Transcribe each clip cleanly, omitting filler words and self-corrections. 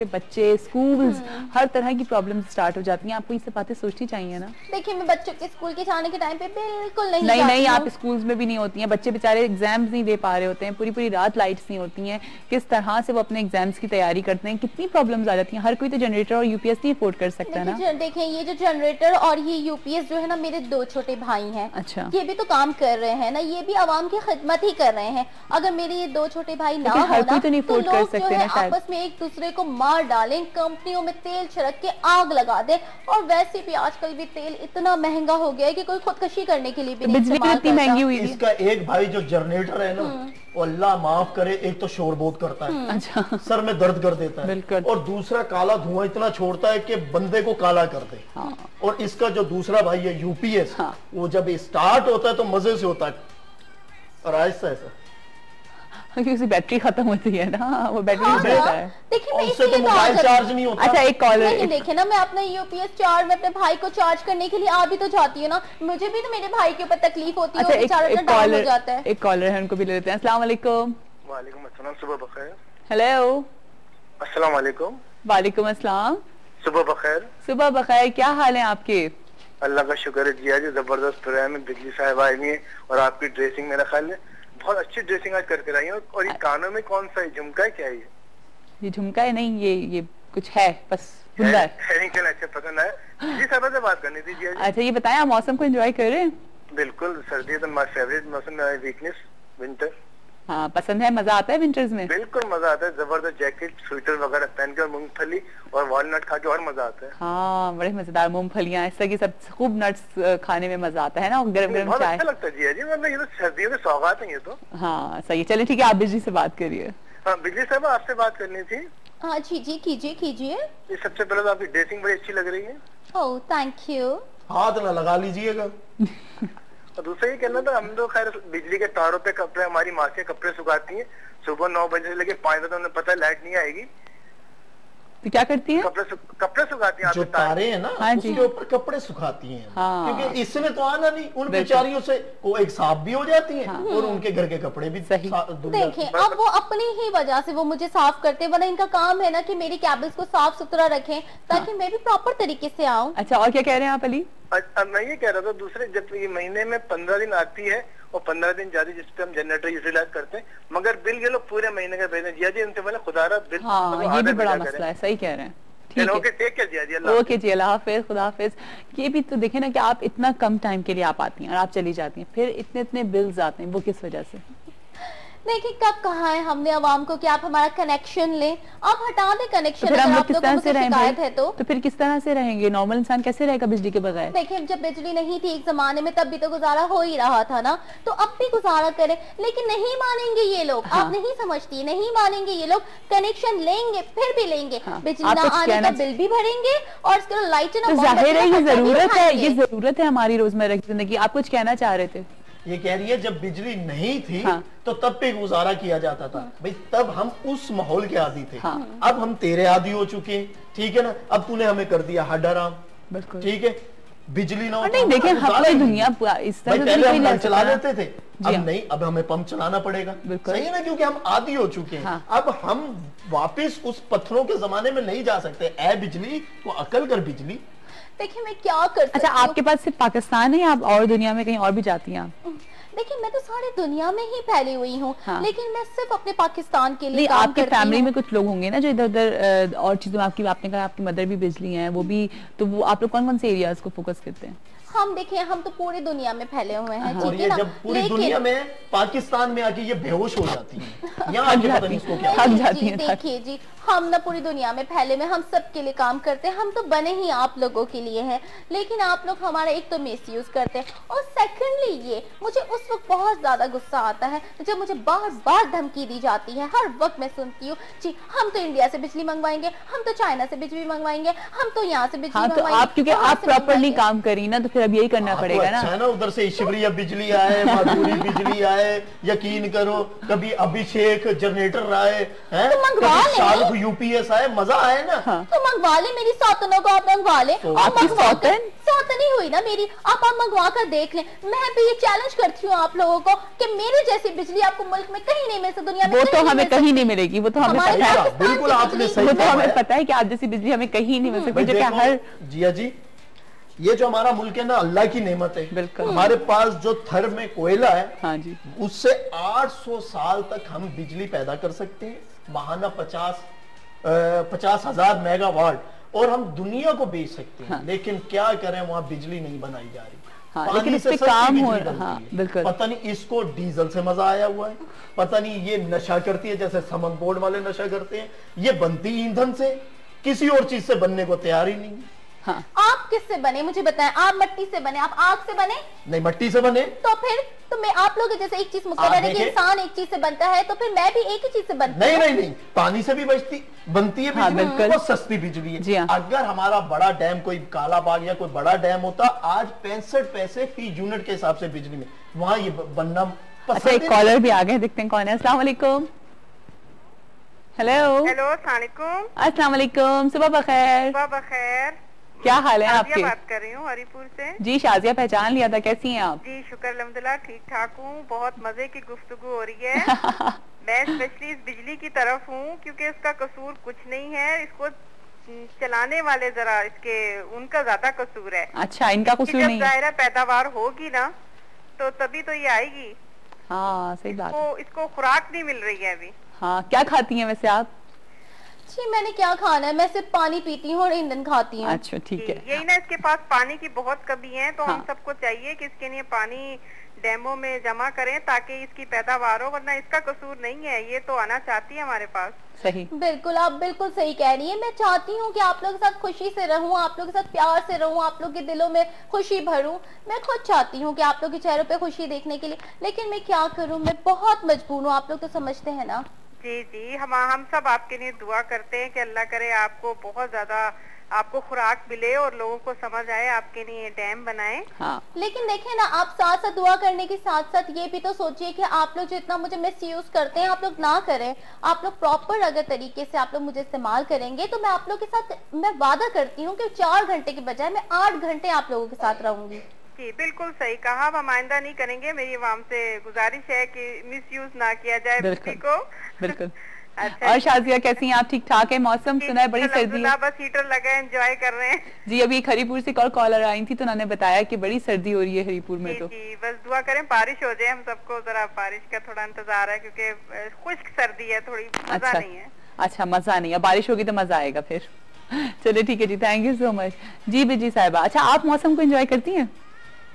बच्चे स्कूल्स हर तरह की प्रॉब्लम स्टार्ट हो जाती हैं। आपको ये सब बातें सोचनी चाहिए ना। देखिए मैं बच्चों के स्कूल के जाने के टाइम पे बिल्कुल नहीं नहीं आप स्कूल्स में भी नहीं होती हैं। बच्चे बेचारे एग्जाम्स नहीं दे पा रहे होते हैं, पूरी पूरी रात लाइट्स नहीं होती हैं। किस तरह से वो अपने एग्जाम्स की तैयारी करते हैं, कितनी प्रॉब्लम्स आ जाती हैं। हर कोई तो जनरेटर और यूपीएस नहीं अफोर्ड कर सकता ना। देखिए ये जो जनरेटर और ये यूपीएस जो है ना, मेरे दो छोटे भाई हैं। अच्छा, ये भी तो काम कर रहे हैं ना, ये भी आवाम की खिदमत ही कर रहे हैं। अगर मेरे ये दो छोटे भाई ना हो ना तो लोग जो है आपस में एक दूसरे को मार डालें, कंपनियों में तेल छिड़क के आग लगा दे। और वैसे भी आजकल भी तेल इतना महंगा हो गया है कि कोई खुदकशी करने के लिए भी नहीं इस्तेमाल करता। महंगी हुई है। इसका एक भाई जो जनरेटर है ना, वो अल्लाह माफ करे, एक तो शोर बहुत करता है, अच्छा, सर में दर्द कर देता है, और दूसरा काला धुआं इतना छोड़ता है कि बंदे को काला कर दे। हाँ। और इसका जो दूसरा भाई है यूपीएस, हाँ। वो जब स्टार्ट होता है तो मजे से होता है, और ऐसा ऐसा क्योंकि उसकी बैटरी खत्म होती है ना, वो बैटरी देता है। देखिए उससे तो मोबाइल चार्ज नहीं होता। अच्छा, एक कॉलर देखिए ना, मैं अपना यूपीएस चार्ज में अपने भाई को चार्ज करने के लिए आ भी तो जाती हूँ ना, मुझे भी तो मेरे भाई के ऊपर तकलीफ होती है। अच्छा, एक कॉलर है, उनको भी ले लेते हैं। अस्सलाम वालेकुम। वालेकुम अस्सलाम, सुबह बखैर। हेलो, अस्सलाम वालेकुम। वालेकुम अस्सलाम, सुबह बखैर। सुबह बखैर, क्या हाल है आपके? अल्लाह का शुक्र है जिया जी, जबरदस्त प्रोग्राम है। बिजली साहब आई हुई है और आपकी ड्रेसिंग मेरा ख्याल है बहुत अच्छी ड्रेसिंग आज करके आई है। और ये कानों में कौन सा है, झुमका है क्या? ये झुमका है नहीं, ये कुछ है बस सुंदर। अच्छा, पसंद है जी। साहब से बात करनी थी जी। अच्छा, ये बताएं आप मौसम को एंजॉय कर रहे हैं? बिल्कुल, सर्दी तो माय फेवरेट मौसम है, वीकनेस विंटर। हाँ, पसंद है, मजा आता है विंटर्स में। बिल्कुल मजा आता है, जबरदस्त जैकेट स्वेटर वगैरह पहन के और मूंगफली और वॉलनट खा के और मजा आता है। हाँ, बड़े मजेदार मूंगफलियां, इस तरह की सब खूब नट्स खाने में मजा आता है ना, गरम गरम चाय। अच्छा लगता है जी। मतलब ये तो सर्दियों में सौगात है ये तो। हाँ सही है, चलिए ठीक है, आप बिजली से बात करिए। हाँ बिजली साहब, आपसे बात करनी थी। हाँ जी जी, कीजिए कीजिए। सबसे पहले तो आपकी ड्रेसिंग बड़ी अच्छी लग रही है। Oh thank you. हाथ ना लगा लीजिएगा। और दूसरा ये कहना था, हम तो खैर बिजली के तारों पे कपड़े, हमारी माँ से कपड़े सुखाती हैं सुबह 9 बजे से लेके 5 बजे, उन्हें पता है लाइट नहीं आएगी तो क्या करती हैं? कपड़े सुखाती हैं। जो तारे हैं ना, हाँ उसके ऊपर कपड़े सुखाती हैं। हाँ। क्योंकि इसमें तो आना नहीं, उन बेचारियों से वो एक साफ भी हो जाती हैं। हाँ। और उनके घर के कपड़े भी सही। देखिए अब वो अपनी ही वजह से वो मुझे साफ करते हैं, वरना इनका काम है ना कि मेरी कैबिन्स को साफ सुथरा रखें ताकि मैं भी प्रॉपर तरीके से आऊँ। अच्छा, और क्या कह रहे हैं आप अली? मैं ये कह रहा था, दूसरे जब ये महीने में 15 दिन आती है और 15 दिन जाती है, जिसपे हम जनरेटर यूटिलाइज करते हैं, मगर बिल ये लोग पूरे महीने का भेजते हैं। जिया जी, इनसे बोला खुदारा बिल। हाँ, ये भी बड़ा मसला है, सही कह रहे हैं। ठीक है, ओके जी, अल्लाह हाफिज, खुदा हाफिज। ये भी तो देखे ना कि आप इतना कम टाइम के लिए आप आती हैं और आप चली जाती हैं, फिर इतने इतने बिल्स आते हैं, वो किस वजह से? देखिए कब कहा है हमने आवाम को कि आप हमारा कनेक्शन लें, आप हटा दें कनेक्शन। तो हम लोग किस तरह से रहेंगे? तो फिर किस तरह से रहेंगे? नॉर्मल इंसान कैसे रहेगा बिजली के बगैर? देखिए जब बिजली नहीं थी एक जमाने में, तब भी तो गुजारा हो ही रहा था ना, तो अब भी गुजारा करें। लेकिन नहीं मानेंगे ये लोग। हाँ। आप नहीं समझती, नहीं मानेंगे ये लोग। कनेक्शन लेंगे, फिर भी लेंगे। हाँ। बिजली ना आने का बिल भी भरेंगे और इसके लाइट ना। जाहिर है ये जरूरत है, ये जरूरत है हमारी रोजमर्रा की जिंदगी। आप कुछ कहना चाह रहे थे? ये कह रही है जब बिजली नहीं थी, हाँ। तो तब पे गुजारा किया जाता था। भाई तब हम उस माहौल के आदी थे। हाँ। अब हम तेरे आदी हो चुके हैं, ठीक है ना। अब तूने हमें कर दिया हडराम, ठीक है। बिजली ना हो नहीं, देखिए हमारी दुनिया इस तरह पहले हम नल चला लेते थे, अब नहीं, अब हमें पंप चलाना पड़ेगा। सही है ना, क्योंकि हम आदी हो चुके हैं। हाँ। अब हम वापिस उस पत्थरों के जमाने में नहीं जा सकते। ए बिजली तो अकल कर बिजली। देखिए मैं क्या कर सकती हूँ। अच्छा, आपके पास सिर्फ पाकिस्तान है या आप और दुनिया में कहीं और भी जाती हैं? देखिए मैं तो सारी दुनिया में ही फैली हुई हूँ। हाँ। लेकिन मैं सिर्फ अपने पाकिस्तान के लिए काम करती हूँ। आपकी फैमिली में कुछ लोग होंगे ना जो इधर उधर और चीजों में, आपने कहा आपकी मदर भी बिजली हैं, वो भी, तो वो आप लोग कौन कौन से एरियाज को फोकस करते हैं? हम देखिए, हम तो पूरी दुनिया में फैले हुए हैं। और ये जब पूरी दुनिया में पाकिस्तान में आके ये बेहोश हो जाती है, यहाँ आके पता नहीं इसको क्या थक जाती है। देखिए जी, हम ना पूरी दुनिया में फैले में, हम सबके लिए काम करते हैं। हम तो बने ही आप लोगों के लिए हैं, लेकिन आप लोग हमारा एक तो मिसयूज करते हैं, और सेकंडली ये मुझे उस वक्त बहुत ज्यादा गुस्सा आता है जब मुझे बार बार धमकी दी जाती है। हर वक्त मैं सुनती हूँ जी, हम तो इंडिया से बिजली मंगवाएंगे, हम तो चाइना से बिजली मंगवाएंगे, हम तो यहाँ से बिजली मंगवाएंगे। तो आप क्योंकि आप प्रॉपरली काम करी ना, तो फिर अब यही करना पड़ेगा ना। अच्छा ना, उधर से शिवरिया बिजली आए, माधुरी बिजली आए, यकीन करो कभी अभिषेक जनरेटर आए, शाहरुख यूपीएस आए, मजा आए ना। तो मंगवा ले, मेरी सौतनों को आप मंगवा ले। आपकी सौतन तो नहीं हुई ना मेरी, आप मंगवा कर देख लें। मैं भी ये चैलेंज करती हूँ आप लोगों को कि मेरे जैसी बिजली आपको मुल्क में कहीं नहीं मिल सकती, दुनिया में वो तो हमें कहीं नहीं मिलेगी, वो तो हमें पता है, बिल्कुल आपने सही, वो तो हमें पता है कि आप जैसी बिजली हमें कहीं नहीं मिल सकती। जो कि हर जिया जी, ये जो हमारा मुल्क है ना, अल्लाह की नेमत है। बिल्कुल। हमारे पास जो थर में कोयला है, हाँ जी, उससे 800 साल तक हम बिजली पैदा कर सकते हैं, माहाना 50,000 मेगावाट, और हम दुनिया को बेच सकते हैं। हाँ। लेकिन क्या करें, वहां बिजली नहीं बनाई जा रही। हाँ, लेकिन इस पे काम हो रहा है। हाँ, बिल्कुल। पता नहीं इसको डीजल से मजा आया हुआ है, पता नहीं ये नशा करती है जैसे समन बोर्ड वाले नशा करते हैं। ये बनती ईंधन से, किसी और चीज से बनने को तैयार ही नहीं। हाँ। आप किससे बने मुझे बताएं? आप मिट्टी से बने, आप आग से बने? नहीं, मिट्टी से बने। तो फिर तो मैं आप लोग जैसे एक चीज मुकर्रर है कि इंसान एक चीज से बनता है, तो फिर मैं भी एक ही चीज से बनती हूँ। नहीं, पानी से भी बनती है बिजली। हाँ, वो सस्ती बिजली है। हाँ। अगर हमारा बड़ा डैम, कोई काला बाग या कोई बड़ा डैम होता, आज 65 पैसे फी यूनिट के हिसाब से बिजली में, वहां ये बनना पसंद। अच्छा, एक कॉलर भी आ गए, देखते हैं कौन है। अस्सलाम वालेकुम। हेलो अस्सलाम वालेकुम, सुबह बखैर। क्या हाल है आपके? बात कर रही हूँ हरीपुर से। जी शाजिया, पहचान लिया था, कैसी हैं आप? जी शुक्र अल्हम्दुलिल्लाह, ठीक ठाक हूँ। बहुत मजे की गुफ्तगू हो रही है। मैं स्पेशली इस बिजली की तरफ हूँ क्योंकि इसका कसूर कुछ नहीं है, इसको चलाने वाले जरा इसके उनका ज्यादा कसूर है। अच्छा, इनका कसूर नहीं है। जाहिर पैदावार होगी ना तो तभी तो ये आएगी। हाँ सही बात है। इसको खुराक नहीं मिल रही है अभी। हाँ, क्या खाती हैं वैसे आप? जी मैंने क्या खाना है, मैं सिर्फ पानी पीती हूँ और ईंधन खाती हूँ। अच्छा ठीक है। यही ना, इसके पास पानी की बहुत कमी है, तो हम सबको चाहिए कि इसके लिए पानी डैमों में जमा करें ताकि इसकी पैदावार हो, वरना इसका कसूर नहीं है, ये तो आना चाहती है हमारे पास। सही, बिल्कुल, आप बिल्कुल सही कह रही है। मैं चाहती हूँ कि आप लोग के साथ खुशी से रहूं, आप लोग के साथ प्यार से रहूं, आप लोग के दिलों में खुशी भरूं। मैं खुद चाहती हूँ कि आप लोग के चेहरों पे खुशी देखने के लिए, लेकिन मैं क्या करूँ, मैं बहुत मजबूर हूँ। आप लोग तो समझते हैं ना। जी, हम सब आपके लिए दुआ करते हैं कि अल्लाह करे आपको बहुत ज्यादा आपको खुराक मिले और लोगों को समझ आए, आपके लिए डैम बनाएं। हाँ। लेकिन देखें ना, आप साथ साथ दुआ करने के साथ साथ ये भी तो सोचिए कि आप लोग जो इतना मुझे मिसयूज करते हैं, आप लोग ना करें। आप लोग प्रॉपर अगर तरीके से आप लोग मुझे इस्तेमाल करेंगे तो मैं आप लोग के साथ, मैं वादा करती हूँ कि 4 घंटे के बजाय मैं 8 घंटे आप लोगों के साथ रहूंगी। जी बिल्कुल सही कहा, हम आइंदा नहीं करेंगे। मेरी आवाम से गुजारिश है कि मिसयूज ना किया जाए बिजली को। बिल्कुल। अच्छा, और शाजिया कैसी हैं आप? ठीक ठाक है? मौसम सुना है बड़ी सर्दी है, बस हीटर लगा है, एंजॉय कर रहे हैं। जी, अभी हरीपुर से कॉलर आई थी तो उन्होंने बताया कि बड़ी सर्दी हो रही है हरीपुर में। तो जी बस दुआ करें बारिश हो जाए, हम सबको जरा बारिश का थोड़ा इंतजार है क्योंकि खुश्क सर्दी है, थोड़ी मजा नहीं है। अच्छा, मजा नहीं है, बारिश होगी तो मजा आएगा फिर। चलिए ठीक है जी, थैंक यू सो मच। जी बिजी साहिबा, अच्छा आप मौसम को एंजॉय करती हैं?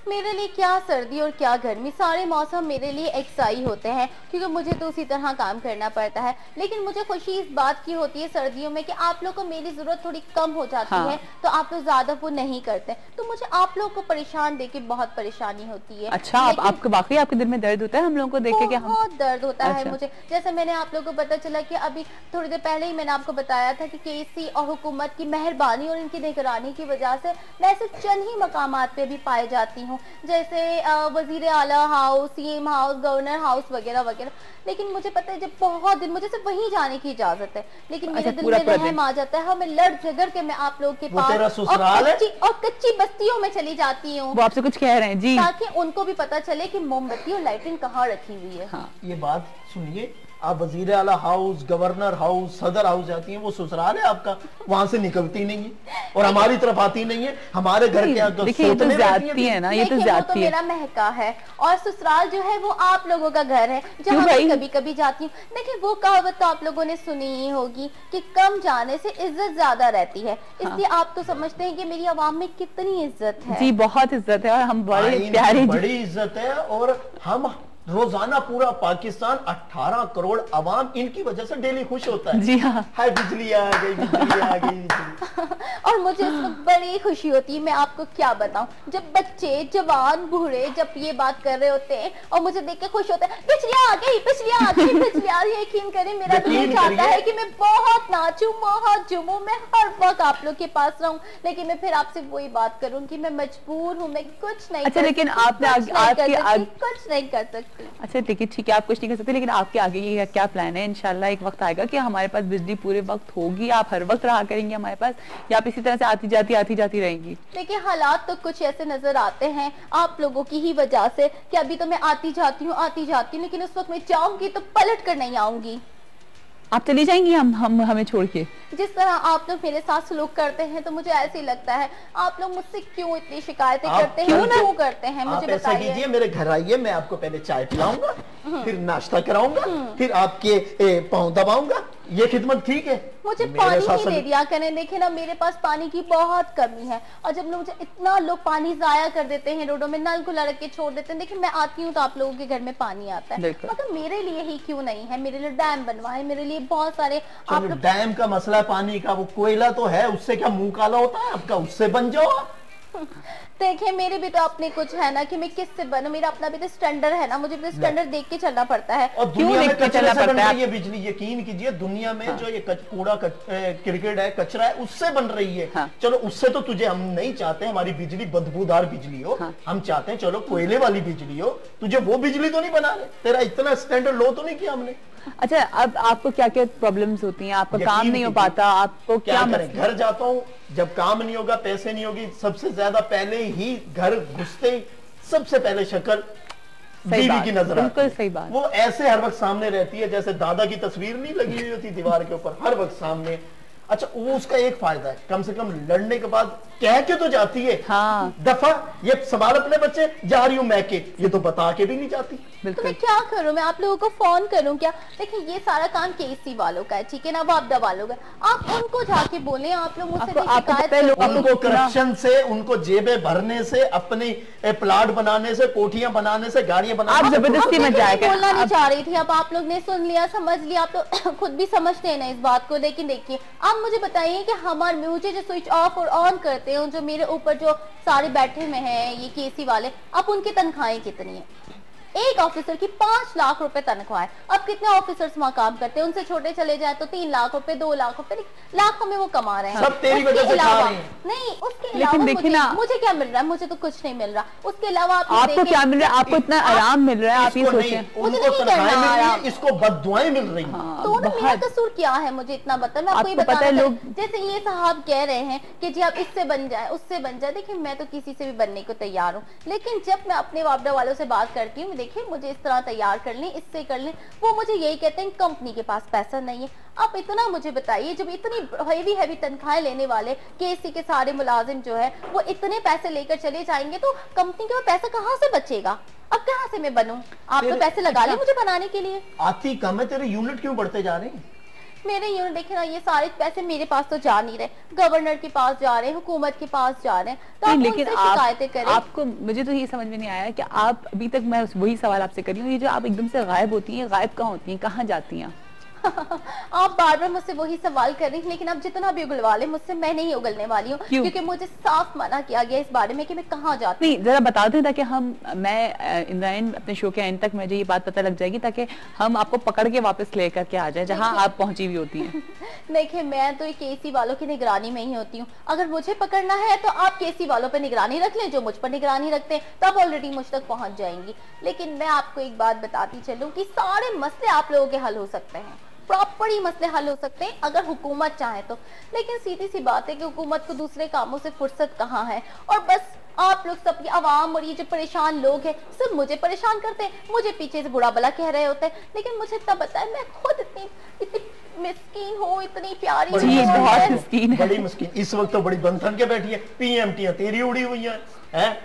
मेरे लिए क्या सर्दी और क्या गर्मी, सारे मौसम मेरे लिए एक सा ही होते हैं क्योंकि मुझे तो उसी तरह काम करना पड़ता है। लेकिन मुझे खुशी इस बात की होती है सर्दियों में कि आप लोग को मेरी जरूरत थोड़ी कम हो जाती है, तो आप लोग ज्यादा वो नहीं करते, तो मुझे आप लोग को परेशान देख के बहुत परेशानी होती है। अच्छा, आपको वाकई आपके दिल में दर्द होता है हम लोगों को देख के? बहुत दर्द होता है मुझे। जैसे मैंने आप लोगों को पता चला कि अभी थोड़ी देर पहले ही मैंने आपको बताया था कि केसी और हुकूमत की मेहरबानी और इनकी निगरानी की वजह से मैं सिर्फ चंद ही मकामात पे भी पाई जाती हूँ, जैसे वजीर आला house, CM house, governor house वगैरह वगैरह। लेकिन मुझे पता है जब बहुत दिन मुझे सिर्फ वहीं जाने की इजाजत है, लेकिन मेरे दिल में रहम आ जाता है, मैं लड़ झगड़ के मैं आप लोग के पास और कच्ची बस्तियों में चली जाती हूँ। वो आपसे कुछ कह रहे हैं जी, ताकि उनको भी पता चले कि मोमबत्ती और लाइटिंग कहाँ रखी हुई है। हाँ, ये बात सुनिए, आप वजीर आला हाउस, गवर्नर हाउस, सदर हाउस जाती हैं, वो ससुराल है आपका, वहां से निकलती नहीं है और हमारी तरफ आती नहीं है। हमारे घर के देखिए ये तो ज्यादती है ना, ये तो ज्यादती है। मेरा महका है और ससुराल जो है वो आप लोगों का घर है जहाँ मैं कभी कभी जाती हूँ। देखिए वो कहावत तो आप लोगों ने सुनी ही होगी कि कम जाने से इज्जत ज्यादा रहती है, इसलिए आप तो समझते हैं कि मेरी आवाम में कितनी इज्जत है। जी बहुत इज्जत है और हम बड़े प्यारे, बड़ी इज्जत है। और हम रोजाना पूरा पाकिस्तान 18 करोड़ अवाम इनकी वजह से डेली खुश होता है। जी हाँ, हाय बिजली आ गई, बिजली आ गई। और मुझे इस वक्त बड़ी खुशी होती है, मैं आपको क्या बताऊं, जब बच्चे, जवान, बूढ़े जब ये बात कर रहे होते हैं और मुझे देख के खुश होते हैं, बिजली आ गई, बिजली आ गई, बिजली आ रही है। यकीन करें मेरा दिल चाहता है कि मैं बहुत नाचूं, बहुत झूमूं, मैं हर वक्त आप लोग के पास रहूं, लेकिन मैं फिर आपसे वही बात करूं कि मैं मजबूर हूँ, मैं कुछ नहीं। अच्छा, लेकिन आपने कुछ नहीं कर सकती। अच्छा देखिए ठीक है, आप कुछ नहीं कर सकते, लेकिन आपके आगे ये क्या प्लान है? इंशाल्लाह एक वक्त आएगा कि हमारे पास बिजली पूरे वक्त होगी, आप हर वक्त रहा करेंगे हमारे पास, या आप इसी तरह से आती जाती रहेंगी? देखिए हालात तो कुछ ऐसे नजर आते हैं आप लोगों की ही वजह से कि अभी तो मैं आती जाती हूँ, लेकिन उस वक्त मैं जाऊंगी तो पलट कर नहीं आऊंगी। आप चली जाएंगी हम हमें छोड़ के? जिस तरह आप लोग मेरे साथ सलूक करते हैं तो मुझे ऐसे ही लगता है आप लोग मुझसे क्यों इतनी शिकायतें करते हैं, क्यों करते हैं? मुझे ऐसा कीजिए, मेरे घर आइए, मैं आपको पहले चाय पिलाऊंगा, फिर नाश्ता कराऊंगा, फिर आपके पाँव दबाऊंगा, ये खिदमत ठीक है? मुझे पानी ही दे दिया करें। देखिए ना मेरे पास पानी की बहुत कमी है, और जब मुझे इतना लोग पानी जाया कर देते हैं, रोडों में नल खुला रख के छोड़ देते हैं। देखिए मैं आती हूँ तो आप लोगों के घर में पानी आता है, मतलब मेरे लिए ही क्यों नहीं है? मेरे लिए डैम बनवाए, मेरे लिए बहुत सारे। आप डैम का मसला है पानी का, वो कोयला तो है, उससे क्या मुंह काला होता है आपका? उससे बन जाओ। देखिए मेरे भी तो अपने कुछ है ना कि मैं किससे बनूं, मेरा अपना भी तो स्टैंडर्ड है ना, मुझे भी स्टैंडर्ड देख के चलना पड़ता है। और दुनिया में कचरे से बन रही है बिजली, यकीन कीजिए दुनिया में जो ये कूड़ा क्रिकेट है, कचरा है, उससे बन रही है। चलो उससे तो तुझे हम नहीं चाहते हमारी बिजली बदबूदार बिजली हो, हम चाहते हैं चलो कोयले वाली बिजली हो, तुझे वो बिजली तो नहीं बना रहे, तेरा इतना स्टैंडर्ड लो तो नहीं किया हमने। अच्छा अब आपको क्या क्या प्रॉब्लम्स होती हैं? आपका काम नहीं हो पाता, आपको क्या करें? घर जाता हूँ, जब काम नहीं होगा, पैसे नहीं होगी, सबसे ज्यादा पहले ही घर घुसते ही सबसे पहले शक्ल बीवी की नजर आती है। बिल्कुल सही बात। वो ऐसे हर वक्त सामने रहती है जैसे दादा की तस्वीर नहीं लगी हुई होती दीवार के ऊपर, हर वक्त सामने। अच्छा वो उसका एक फायदा है, कम से कम लड़ने के बाद कह के तो जाती है, हाँ। दफा ये सवाल अपने बच्चे जा रही हूं मैं के, ये तो बता के भी नहीं जाती। तो मैं क्या करूं? मैं आप लोगों को फोन करूं क्या? देखिए ये सारा काम केसी वालों का है, ठीक है ना, वापदा वालों का। आप उनको जाके बोले, आप लोग मुझसे शिकायत, उनको करप्शन से, उनको जेबें भरने से, अपनी प्लाट बनाने से, कोठियां बनाने से, गाड़ियां बनाने से जबरदस्ती में जाएगा। बोलना नहीं चाह रही थी, अब आप लोग ने सुन लिया, समझ लिया, आप लोग खुद भी समझते हैं ना इस बात को। लेकिन देखिए आप मुझे बताइए कि मुझे जो स्विच ऑफ और ऑन करते हैं, जो मेरे ऊपर जो सारे बैठे में हैं ये केसी वाले, अब उनकी तनख्वाहें कितनी है? एक ऑफिसर की 5 लाख रुपए तनख्वाह है। अब कितने ऑफिसर्स वहाँ काम करते हैं? उनसे छोटे चले जाए तो 3 लाख रुपए, 2 लाख रुपए, लाखों में वो कमा रहे हैं। सब तेरी वजह से खा रहे हैं। नहीं उसके अलावा मुझे क्या मिल रहा है? मुझे तो कुछ नहीं मिल रहा। उसके अलावा आपको क्या मिल रहा है? आपको इतना आराम मिल रहा है, आप ये सोचें। इसको बददुआएं मिल रही हैं। तो मेरा कसूर क्या है? मुझे इतना बता, मैं आपको ये बता रहा हूं, जैसे ये साहब कह रहे हैं कि जी आप इससे बन जाए, उससे बन जाए। देखिए मैं तो किसी से भी बनने को तैयार हूँ, लेकिन जब मैं अपने वापडा वालों से बात करती हूँ, देखिए मुझे इस तरह तैयार कर लें, इससे कर लें, वो मुझे यही कहते हैं कंपनी के पास पैसा नहीं है। आप इतना मुझे बताइए, जब इतनी हेवी तनख्वाहें लेने वाले केसी के सारे मुलाजिम जो है वो इतने पैसे लेकर चले जाएंगे तो कंपनी के पास पैसा कहाँ से बचेगा? अब कहाँ से मैं बनूं? आप तो पैसे लगा ले मुझे बनाने के लिए। आती कम है, तेरे यूनिट क्यों बढ़ते जा रहे हैं? मेरे यूनिट देखे ना, ये सारे पैसे मेरे पास तो जा नहीं रहे, गवर्नर के पास जा रहे हैं, हुकूमत के पास जा रहे हैं, तो आप लेकिन उनसे शिकायतें करें। आपको मुझे तो ये समझ में नहीं आया कि आप अभी तक, मैं वही सवाल आपसे कर रही हूँ, ये जो आप एकदम से गायब होती हैं, गायब कहाँ होती हैं, कहाँ जाती हैं? आप बार बार मुझसे वही सवाल कर रही हैं, लेकिन आप जितना भी उगलवा ले मुझसे, मैं नहीं उगलने वाली हूँ, क्योंकि मुझे साफ मना किया गया इस बारे में कि मैं कहाँ जाती हूँ। नहीं जरा बता दें ताकि मैं इंद्रायण अपने शो के एंड तक मुझे ये बात पता लग जाएगी, ताकि हम आपको पकड़ के वापस लेकर के आ जाए जहाँ आप पहुंची हुई होती हैं। देखिए मैं तो केसी वालों की निगरानी में ही होती हूँ। अगर मुझे पकड़ना है तो आप केसी वालों पर निगरानी रख लें, जो मुझ पर निगरानी रखते हैं, तब ऑलरेडी मुझ तक पहुंच जाएंगी। लेकिन मैं आपको एक बात बताती चलूं कि सारे मसले आप लोगों के हल हो सकते हैं, प्रॉपर्टी मसले हल हो सकते हैं अगर हुकूमत चाहे तो। लेकिन सीधी सी बात है कि हुकूमत को दूसरे कामों से फुर्सत कहाँ है, और बस आप लोग सब आवाम और ये जो परेशान लोग हैं सब मुझे परेशान करते हैं, मुझे पीछे से बुरा भला कह रहे होते हैं। लेकिन मुझे तब बताए मैं खुद इतनी मिस्कीन हूँ, इतनी प्यारी, बहुत मिस्कीन है, बड़ी मिस्कीन। इस वक्त तो बड़ी बंधन के बैठी है, पीएमटी तेरी उड़ी हुई है,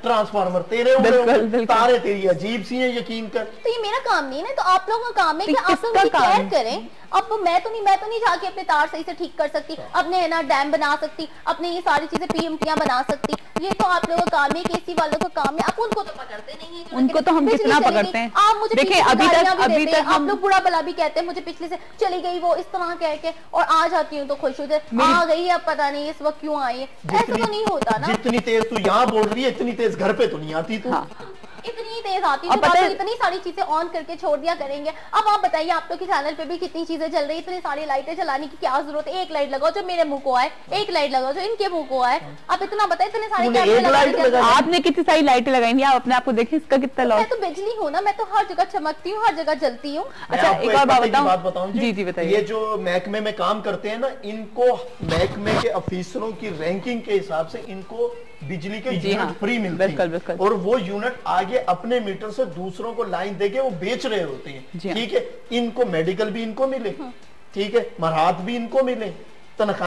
ट्रांसफार्मर तेरे उड़े, तारे तेरी अजीब सी है, यकीन कर। तो ये मेरा काम नहीं है ना, तो आप लोगों का काम है कि आप लोग केयर करें। अब मैं तो नहीं जाके अपने तार सही से ठीक कर सकती, अपने है ना डैम बना सकती, अपने ये सारी चीजें पीएमटियां बना सकती, ये तो आप लोगों का काम है, केसी वालों का काम है। आप उनको तो पकड़ते नहीं है, उनको तो हम कितना पकड़ते हैं। आप मुझे देखिए अभी तक आप लोग बुरा भला भी कहते हैं, मुझे पिछले से चली गई वो इस तरह कह के, और आ जाती हूँ तो खुश हो जाए, आ गई है, अब पता नहीं इस वक्त क्यों आई है। ऐसा तो नहीं होता ना। जितनी तेज तू यहाँ बोल रही है इतनी तेज घर पे तो नहीं आती तू। इतनी इतनी तेज आती है, तो इतनी सारी चीजें ऑन करके छोड़ दिया करेंगे। अब आप बताइए, आप लोग के चैनल पे भी कितनी चीजें चल रही है, इतनी सारी लाइटें चलाने की क्या जरूरत है? एक लाइट लगाओ जो मेरे मुंह को आए, एक लाइट लगाओ जो इनके मुंह को आए। आप इतना बताइए, इतने सारे आपने कितनी सारी लाइटें लगाई, आप अपने आप को देखिए इसका कितना लॉस। मैं तो बिजली हूँ ना, मैं तो हर जगह चमकती हूँ, हर जगह जलती हूँ। अच्छा, एक और बात बताऊं जी, जी बताइए। ये जो महकमे में काम करते हैं ना, इनको महकमे के अफीसरों की रैंकिंग के हिसाब से इनको बिजली के यूनिट फ्री मिलते हैं, और वो यूनिट आगे अपने मीटर से दूसरों को लाइन देके वो बेच रहे होते हैं। ठीक है, इनको मेडिकल भी इनको मिले, ठीक है, मरहात भी इनको मिले, तनख्वाह